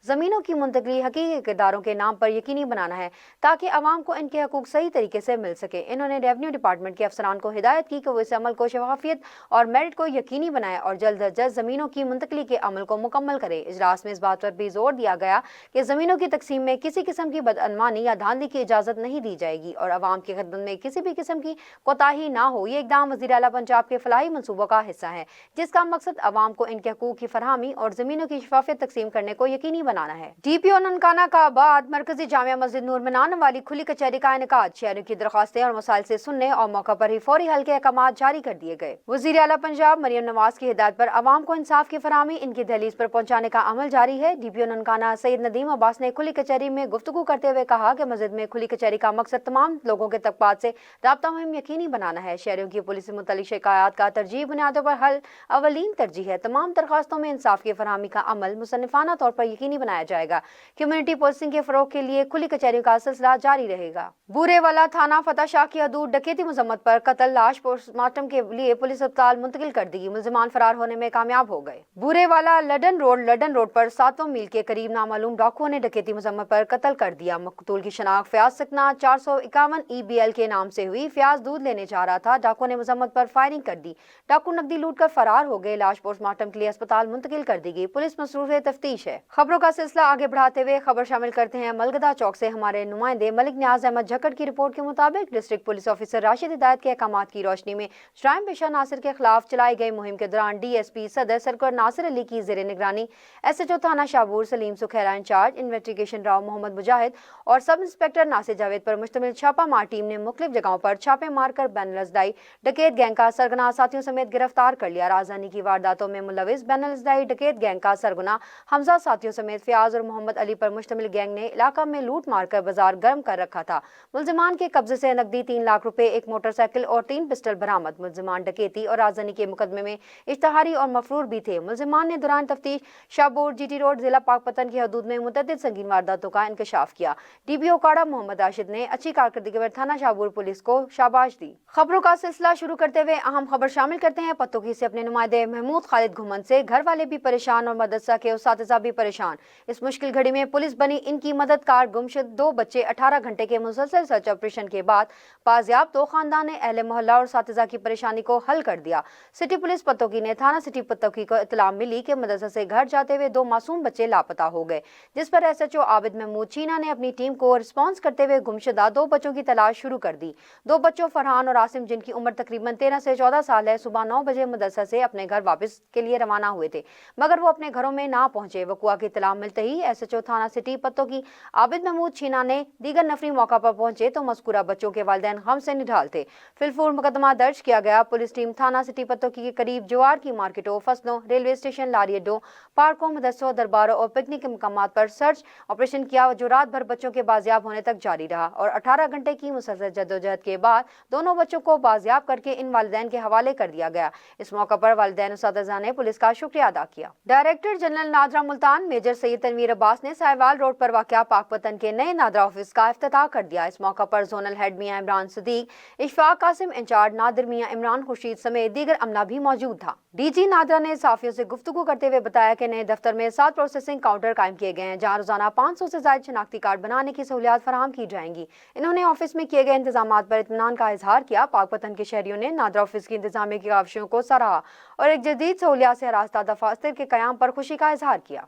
ज़मीनों की मुंतकली हकीकी किरदारों के नाम पर यकीनी बनाना है ताकि अवाम को इनके हकूक सही तरीके से मिल सके। इन्होंने रेवेन्यू डिपार्टमेंट के अफसरान को हिदायत की कि वो इस अमल को शफाफियत और मेरिट को यकीनी बनाए और जल्द अज जल्द ज़मीनों की मुंतकली के अमल को मुकम्मल करे। इजलास में इस बात पर भी जोर दिया गया कि ज़मीनों की तकसीम में किसी किस्म की बदअनवानी या धांधली की इजाज़त नहीं दी जाएगी और अवाम की खिदमत में किसी भी किस्म की कोताही ना हो। ये इक़दाम वज़ीर आला पंजाब के फलाही मनसूबों का हिस्सा है, जिसका मकसद अवाम को इनके हकूक की फरहमी और ज़मीनों की शफाफियत तकसीम करने को यकीनी बनाना है। DPO ननकाना का बाद मरकजी जामिया मस्जिद नूर में आने वाली खुली कचहरी का इनेकाद, शहरियों की दरख्वास्तें और मसाइल से सुनने और मौका पर ही फौरी हल के अहकाम जारी कर दिए गए। वज़ीर आला पंजाब मरियम नवाज की हिदायत पर अवाम को इंसाफ की फरहमी इनकी दहलीज पर पहुंचाने का अमल जारी है। DPO ननकाना सैयद नदीम अब्बास ने खुली कचहरी में गुफ्तगू करते हुए कहा कि मस्जिद में खुली कचहरी का मकसद तमाम लोगों के तबकात से राब्ता मुहिम यकीनी बनाना है। शहरियों की पुलिस से मुतल्लिक शिकायत का तरजीह बुनियादों पर हल अवलीन तरजीह है। तमाम दरख्वास्तों में इंसाफ की फरहमी का अमल मुसन्निफाना तौर पर यकीनी बनाया जाएगा। कम्युनिटी पुलिसिंग के फरोग के लिए खुली कचहरियों का सिलसिला जारी रहेगा। बूरेवाला थाना फतेह शाह की हदूद डकैती मुजम्मत पर कत्ल, लाश पोस्टमार्टम के लिए पुलिस अस्पताल मुंतकिल कर दी। मुलजिमान फरार होने में कामयाब हो गए। बूरेवाला लडन रोड पर 7 मील के करीब नामालूम डाकुओं ने डकैती मुजम्मत पर कत्ल कर दिया। मकतूल की शनाख्त फयाज सकना 451 EBL के नाम से हुई। फयाज दूध लेने जा रहा था। डाकुओं ने मुजम्मत पर फायरिंग कर दी। डाकू नकदी लूट कर फरार हो गए। लाश पोस्टमार्टम के लिए अस्पताल मुंतकिल कर दी गई। पुलिस मसरूफ तफ्तीश है। खबरों का सिलसिला आगे बढ़ाते हुए खबर शामिल करते हैं मलगदा चौक से। हमारे नुमाइंदे मलिक न्याज अहमद झक्कड़ की रिपोर्ट के मुताबिक डिस्ट्रिक्ट पुलिस ऑफिसर राशिद हिदायत के अहकामात की रोशनी में जराइम पेशा नासिर के खिलाफ चलाई गई मुहिम के दौरान DSP सदर सरकार नासिर अली की जेर निगरानी SHO थाना शाहबूर सलीम सुखैरा इंचार्ज इन्वेस्टिगेशन राव मोहम्मद मुजाहिद और सब इंस्पेक्टर नासिर जावेद पर मुश्तमिल छापा मार टीम ने मुख्तलिफ जगहों पर छापे मारकर बैनलजदाई डकैत गैंग का सरगना साथियों समेत गिरफ्तार कर लिया। राजधानी की वारदातों में मुलविस बैनलजदाई डकैत गैंग का सरगना हमजा साथियों समेत फयाज और मोहम्मद अली पर मुश्तमिल गैंग ने इलाका में लूट मारकर बाजार गर्म कर रखा था। मुलजिमान के कब्जे से नकदी 3 लाख रुपए, एक मोटरसाइकिल और 3 पिस्टल बरामद। मुलजिमान डकैती और राजधानी के मुकदमे में इश्तहारी और मफरूर भी थे। मुलजिमान ने दौरान तफ्तीश शाहबूर GT रोड जिला पाकपतन की हदूद में मुतअद्दिद संगीन वारदातों का इंकशाफ किया। DPO काड़ा मोहम्मद राशिद ने अच्छी कारकर्दगी पर थाना शाहबूर पुलिस को शाबाश दी। खबरों का सिलसिला शुरू करते हुए अहम खबर शामिल करते हैं पत्तोकी से। अपने नुमाइंदे महमूद खालिद घुमन से घर वाले भी परेशान और मदरसा के उस्तादिज़ा भी परेशान। इस मुश्किल घड़ी में पुलिस बनी इनकी मददगार। गुमशुद 2 बच्चे 18 घंटे के मुसलसल सर्च ऑपरेशन के बाद बाजियाब। 2 खानदान ने अहले मोहल्ला और साथिजा की परेशानी को हल कर दिया। सिटी पुलिस पतोकी ने थाना सिटी पतोकी को इत्तला मिली कि मदरसा से घर जाते हुए 2 मासूम बच्चे लापता हो गए, जिस पर SHO आबिद महमूद चीना ने अपनी टीम को रिस्पॉन्स करते हुए गुमशुदा 2 बच्चों की तलाश शुरू कर दी। 2 बच्चों फरहान और आसिम, जिनकी उम्र तकरीबन 13 से 14 साल है, सुबह 9 बजे मदरसा से अपने घर वापस के लिए रवाना हुए थे, मगर वो अपने घरों में ना पहुंचे। वकुआ की इत्तला मिलते ही SHO थाना सिटी पतोकी आबिद महमूद चीना ने दीगर नफरी मौका पर पहुंचे तो मज़कूरा बच्चों के वालिदैन गम से निढाल थे। फिलफूर मुकदमा दर्ज किया गया। पुलिस टीम थाना सिटी पतोकी के करीब जवार की मार्केटों, फसलों, रेलवे स्टेशन, लारी अड्डों, पार्कों, मदरसों, दरबारों और पिकनिक के मकामात पर सर्च ऑपरेशन किया, जो रात भर बच्चों के बाजियाब होने तक जारी रहा और 18 घंटे की मुसलसल जद्दोजहद के बाद दोनों बच्चों को बाजियाब करके इन वालिदैन के हवाले कर दिया गया। इस मौका पर वालिदैन उस्ताद ने पुलिस का शुक्रिया अदा किया। Director general NADRA Multan major Syed Tanveer Abbas ने साहिवाल रोड पर वाक़या पाकपतन के नए नादरा ऑफिस का इफ्तिताह कर दिया। इस मौका पर जोनल हेड मियां इमरान सदीक, इशफाक कासिम इंचार्ज, नादिर मियां इमरान खुर्शीद समेत दीगर अमला भी मौजूद था। DG नादरा ने साफियों से गुफ्तगू करते हुए बताया कि नए दफ्तर में 7 प्रोसेसिंग काउंटर कायम किए गए हैं, जहाँ रोजाना 500 से ज्यादा शनाख्ती कार्ड बनाने की सहूलियात फराहम की जाएंगी। इन्होंने ऑफिस में किए गए इंतजाम पर इत्मीनान का इजहार किया। पाकपतन के शहरियों ने नादरा ऑफिस की इंतजामिया की काविशों को सराहा और एक जदीद सहूलियात से रास्ता दफातर के कयाम पर खुशी का इजहार किया।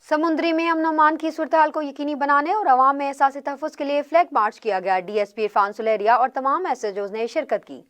समुद्री में अमन अमान की सूरत हाल को यकीनी बनाने और अवाम में एहसास तहफ़्फ़ुज़ के लिए फ्लैग मार्च किया गया। DSP इरफान सुलेरिया और तमाम SHOs ने शिरकत की।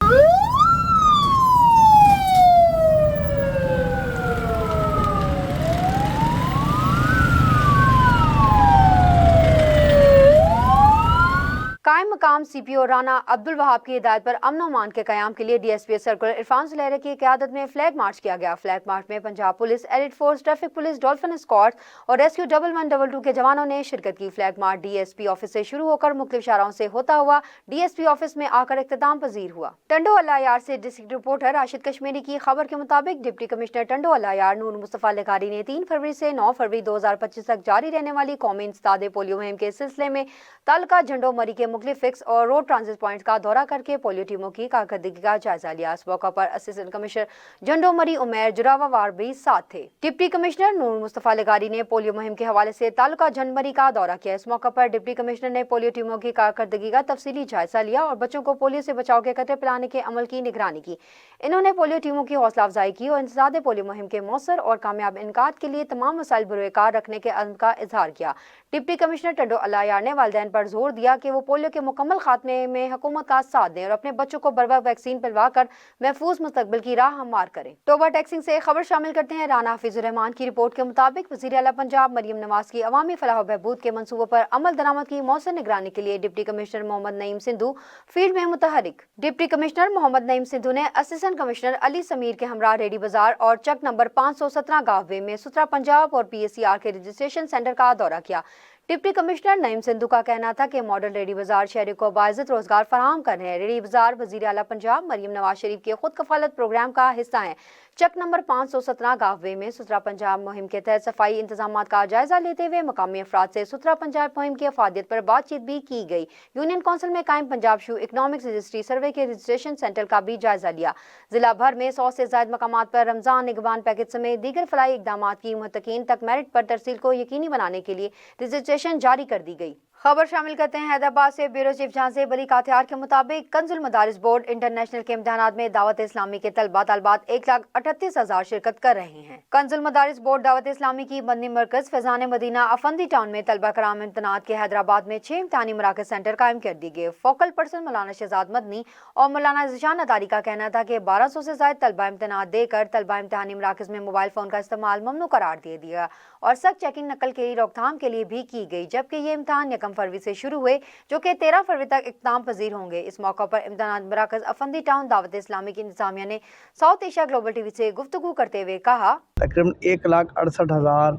कायम मकाम CPO राना अब्दुल वहाब की हिदायत पर अमन अमान के कयाम के लिए DSP सर्कुलर इरफान सुलेरिया की क़यादत में फ्लैग मार्च किया गया। फ्लैग मार्च में Punjab police, elite force, traffic police, dolphin squad और रेस्क्यू 1112 के जवानों ने शिरकत की। फ्लैग मार्च DSP ऑफिस से शुरू होकर मुख्तलिफ शाहराओं से होता हुआ DSP ऑफिस में आकर इख्तिताम पजीर हुआ। टंडो अल्लायार से डिस्ट्रिक्ट रिपोर्टर राशिद कश्मीरी की खबर के मुताबिक डिप्टी कमिश्नर टंडो अल्लायार नूर मुस्तफा लेगारी ने 3 फरवरी से 9 फरवरी 2025 तक जारी रहने वाली कौमी इंसदाद पोलियो मुहिम के सिलसिले में तालुका झंडो मरी के मुख्तलिफ फिक्स और रोड ट्रांजिट पॉइंट्स का दौरा करके पोलियो टीमों की कारकर्दगी का जायजा लिया। इस मौका पर असिस्टेंट कमिश्नर झंडो मरी उमेर जुरावावार भी साथ थे। डिप्टी कमिश्नर नूर मुस्तफा लेगारी ने पोलियो मुहिम के हवाले से तालुका झंडमरी का दौरा किया। इस मौका पर डिप्टी कमिश्नर ने पोलियो टीमों की कारकर्दगी का तफसीली जायजा लिया और बच्चों को पोलियो से बचाव के कतरे पिलाने के अमल की निगरानी की। इन्होंने पोलियो टीमों की हौसला अफजाई की और इंसदाद पोलियो मुहिम के मौसर और कामयाब इनकाद के लिए तमाम वसाइल बुरुकार रखने के अज़्म का इजहार किया। डिप्टी कमिश्नर टंडो अल्लायार ने वालिदैन पर जोर दिया कि वो पोलियो के मुकम्मल खात्मे में हुकूमत का साथ दें और अपने बच्चों को बरवक्त वैक्सीन पिलवा कर महफूज मुस्तकबिल की राह हमवार करें। टोबा टैक्सिंग से खबर शामिल करते हैं। राना हफीजुर रहमान की रिपोर्ट के मुताबिक वज़ीर आला पंजाब मरियम नवाज की अवामी फलाह व बहबूद के मंसूबों पर अमल दरामद की मौसर निगरानी के लिए deputy commissioner Mohammad Naeem Sindhu field में मुतहरिक। डिप्टी कमिश्नर मोहम्मद नईम सिंधु ने असिस्टेंट कमिश्नर अली समीर के हमरा रेडी बाजार और चक नंबर 517 गांव में सुथरा पंजाब और PSCR के रजिस्ट्रेशन सेंटर का दौरा किया। डिप्टी कमिश्नर नईम सिंधु का कहना था कि मॉडल रेडी बाजार शहरी को बाइज्जत रोजगार फराहम कर रहे हैं। रेडी बाजार वज़ीर आला पंजाब मरियम नवाज शरीफ के खुद कफालत प्रोग्राम का हिस्सा है। चक नंबर 517 गांव में सुथरा पंजाब मुहिम के तहत सफाई इंतजामात का जायजा लेते हुए मकामी अफराद से सुथरा पंजाब मुहिम की अफादियत पर बातचीत भी की गई। यूनियन काउंसिल में कायम पंजाब शू इकनॉमिक्स रजिस्ट्री सर्वे के रजिस्ट्रेशन सेंटर का भी जायजा लिया। जिला भर में 100 से ज्यादा मकामात पर रमजान निगहबान पैकेज समेत दीगर फलाही इकदामात की मुतकीन तक मेरिट पर तरसील को यकीनी बनाने के लिए रजिस्ट्रेशन जारी कर दी गई। खबर शामिल करते हैं हैदराबाद से। ब्यूरो चीफ जहां बली काथियार के मुताबिक कंजुल मदारिस बोर्ड इंटरनेशनल के इम्तिहानात में दावत इस्लामी के तलबा तलबात 1,38,000 शिरकत कर रहे हैं। कंजुल मदारिस बोर्ड दावत इस्लामी की बंदी मरकज फैजान मदीना अफंदी टाउन में तलबा कराम इम्तिहानात के हैदराबाद में 6 इम्तिहानी मराकज सेंटर कायम कर दिए गए। फोकल पर्सन मौलाना शहजाद मदनी और मौलाना ज़िशान अतारी का कहना था कि 1200 से ज्यादा तलबा इम्तिहानात देकर तलबा इम्तिहानी मराकज में मोबाइल फोन का इस्तेमाल ममनू करार दे दिया और सख्त चेकिंग नकल की रोकथाम के लिए भी की गई, जबकि ये इम्तिहान 1 फरवरी से शुरू हुए जो कि 13 फरवरी तक इख्तिताम पजीर होंगे। इस मौका पर इम्तिहान मराकज अफंदी टाउन दावत इस्लामी की इंतजामिया ने साउथ एशिया ग्लोबल टीवी से गुफ्तगू करते हुए कहा, तकरीबन 1,68,000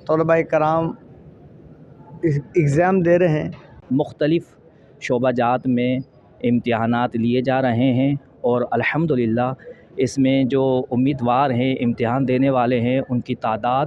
तलबा कराम एग्ज़ाम दे रहे हैं। मुख्तलिफ शोबाजात में इम्तिहानात लिए जा रहे हैं और अल्हम्दुलिल्लाह اس میں جو امیدوار ہیں امتحان دینے والے ہیں ان کی تعداد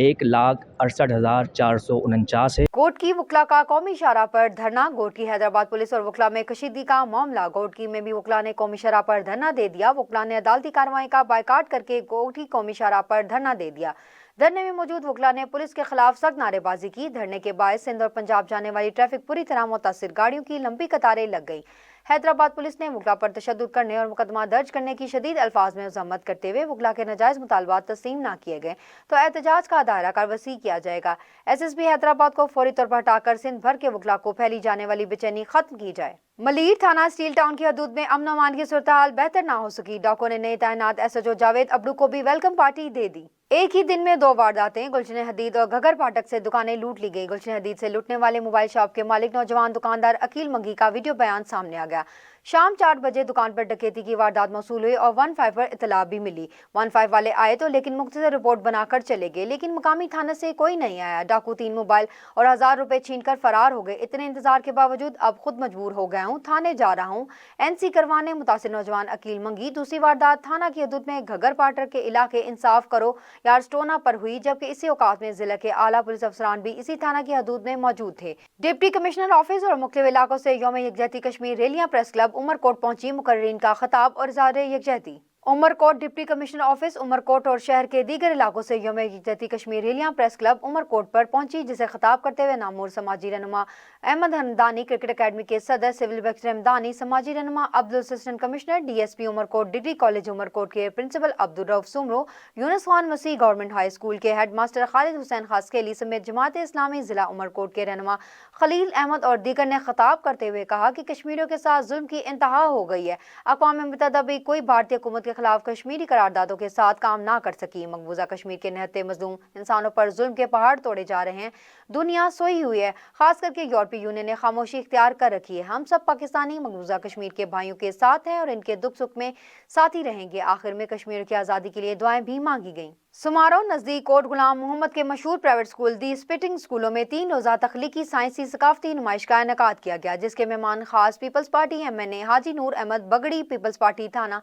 1,68,449 ہے۔ گوٹکی وکلا کا قومی شاہراہ پر دھرنا، گوٹکی حیدرآباد پولیس اور وکلا میں کشیدگی کا معاملہ، گوٹکی میں بھی وکلا نے قومی شاہراہ پر دھرنا دے دیا، وکلا نے عدالتی کارروائی کا بائیکاٹ کر کے گوٹکی قومی شاہراہ پر دھرنا دے دیا۔ دھرنے میں موجود وکلا نے پولیس کے خلاف سخت نعرے بازی کی، دھرنے کے باعث سندھ اور پنجاب جانے والی ٹریفک پوری طرح متاثر، گاڑیوں کی لمبی قطاریں لگ گئیں۔ حیدرآباد پولیس نے وکلا پر تشدد کرنے اور مقدمہ درج کرنے کی شدید الفاظ میں مذمت کرتے ہوئے وکلا کے ناجائز مطالبات تسلیم نہ کیے گئے تو احتجاج کا دائرہ کار وسیع کیا جائے گا۔ ایس ایس پی حیدرآباد کو فوری طور پر ہٹا کر سندھ بھر کے وکلا کو پھیلی جانے والی بے چینی ختم کی جائے۔ ملیر تھانہ اسٹیل ٹاؤن کی حدود میں امن و امان کی صورتحال بہتر نہ ہو سکی، ڈاکو نے نئے تعینات S H O Javed Abro کو بھی ویلکم پارٹی دے دی۔ ایک ہی دن میں 2 وارداتیں، گلشن حدید اور گھگر پھاٹک سے دکانیں لوٹ لی گئی۔ گلشن حدید سے لوٹنے والے موبائل شاپ کے مالک نوجوان دکاندار عقیل منگی کا ویڈیو بیان سامنے آ گیا۔ شام 4 بجے دکان پر ڈکیتی کی واردات موصول ہوئی اور 15 پر اطلاع بھی ملی۔ 15 والے آئے تو لیکن مختصر رپورٹ بنا کر چلے گئے، لیکن مقامی تھانے سے کوئی نہیں آیا۔ ڈاکو 3 موبائل اور 1000 روپے چھین کر فرار ہو گئے۔ اتنے انتظار کے باوجود اب خود مجبور ہو گیا ہوں، تھانے جا رہا ہوں این سی کروانے۔ متاثر نوجوان عقیل منگی۔ دوسری واردات تھانہ کی حدود میں گھگر پاٹر کے علاقے انصاف کرو یارسٹونا پر ہوئی، جبکہ اسی اوقات میں ضلع کے اعلیٰ پولیس افسران بھی اسی تھانہ کی حدود میں موجود تھے۔ ڈپٹی کمشنر آفس اور مختلف علاقوں سے یوم یکجہتی کشمیر ریلیاں پریس کلب عمرکوٹ پہنچی، مقررین کا خطاب اور اظہار یکجہتی۔ Umarkot deputy commissioner office Umarkot اور شہر کے دیگر علاقوں سے یوم یکجہتی کشمیر ریلیاں پریس کلب عمرکوٹ پر پہنچی، جسے خطاب کرتے ہوئے نامور سماجی رہنما احمد ہمدانی، کرکٹ اکیڈمی کے صدر سول بخش رحمدانی، سماجی رہنما عبد الاسسٹنٹ commissioner D S P Umerkot, degree college Umerkot کے principal Abdul Rauf Soomro, Younis Khan Masih government high school کے ہیڈ ماسٹر خالد حسین خاسکیلی سمیت جماعت اسلامی ضلع عمرکوٹ کے رہنما خلیل احمد اور دیگر نے خطاب کرتے ہوئے کہا کہ کشمیریوں کے ساتھ ظلم کی انتہا ہو گئی ہے۔ اقوام متحدہ بھی کوئی بھارتی حکومت کے خلاف کشمیری قراردادوں کے ساتھ کام نہ کر سکی۔ مقبوضہ کشمیر کے نہتے مظلوم انسانوں پر ظلم کے پہاڑ توڑے جا رہے ہیں، دنیا سوئی ہوئی ہے، خاص کر کے یورپی یونین نے خاموشی اختیار کر رکھی ہے۔ ہم سب پاکستانی مقبوضہ کشمیر کے بھائیوں کے ساتھ ہیں اور ان کے دکھ سکھ میں ساتھی رہیں گے۔ آخر میں کشمیر کی آزادی کے لیے دعائیں بھی مانگی گئیں۔ سمارو نزدیک کوٹ غلام محمد کے مشہور پرائیویٹ اسکول دی اسپٹنگ اسکولوں میں 3 روزہ تخلیقی سائنسی ثقافتی نمائش کا انعقاد کیا گیا، جس کے مہمان خاص پیپلز پارٹی ایم این اے حاجی نور احمد بگڑی، پیپلز پارٹی تھانہ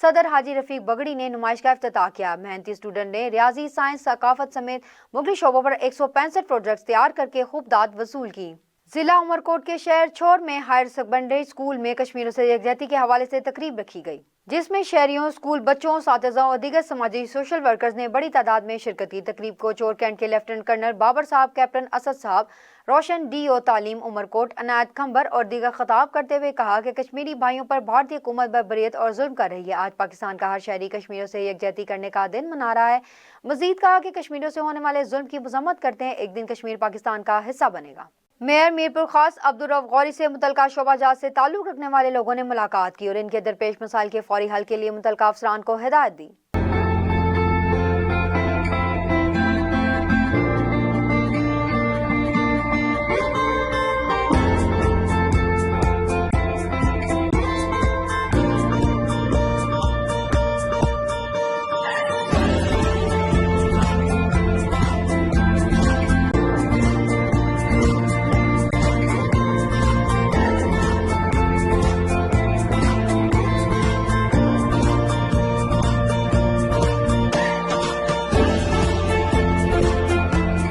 صدر حاجی رفیق بگڑی نے نمائش کا افتتاح کیا۔ محنتی اسٹوڈنٹ نے ریاضی، سائنس، ثقافت سمیت مختلف شعبوں پر 165 پروجیکٹس تیار کر کے خوب داد وصول کی۔ ضلع عمرکوٹ کے شہر چھوڑ میں ہائر سیکنڈری اسکول میں کشمیریوں سے یکجہتی کے حوالے سے تقریب رکھی گئی، جس میں شہریوں، اسکول بچوں، اساتذہ اور دیگر سماجی سوشل ورکرز نے بڑی تعداد میں شرکت کی۔ تقریب کو چور کینٹ کے لیفٹیننٹ کرنل بابر صاحب، کیپٹن اسد صاحب، روشن ڈی او تعلیم عمرکوٹ عنایت کھمبر اور دیگر خطاب کرتے ہوئے کہا کہ کشمیری بھائیوں پر بھارتی حکومت بربریت اور ظلم کر رہی ہے۔ آج پاکستان کا ہر شہری کشمیریوں سے یکجہتی کرنے کا دن منا رہا ہے۔ مزید کہا کہ کشمیریوں سے ہونے والے ظلم کی مذمت کرتے ہیں، ایک دن کشمیر پاکستان کا حصہ بنے گا۔ میئر میرپور خاص عبدالرؤف غوری سے متعلقہ شعبہ جات سے تعلق رکھنے والے لوگوں نے ملاقات کی اور ان کے درپیش مسائل کے فوری حل کے لیے متعلقہ افسران کو ہدایت دی۔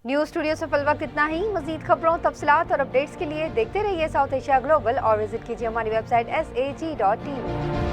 نیوز اسٹوڈیو سے فی الوقت اتنا ہی۔ مزید خبروں، تفصیلات اور اپڈیٹس کے لیے دیکھتے رہیے ساؤتھ ایشیا گلوبل اور وزٹ کیجیے ہماری ویب سائٹ SAG.tv۔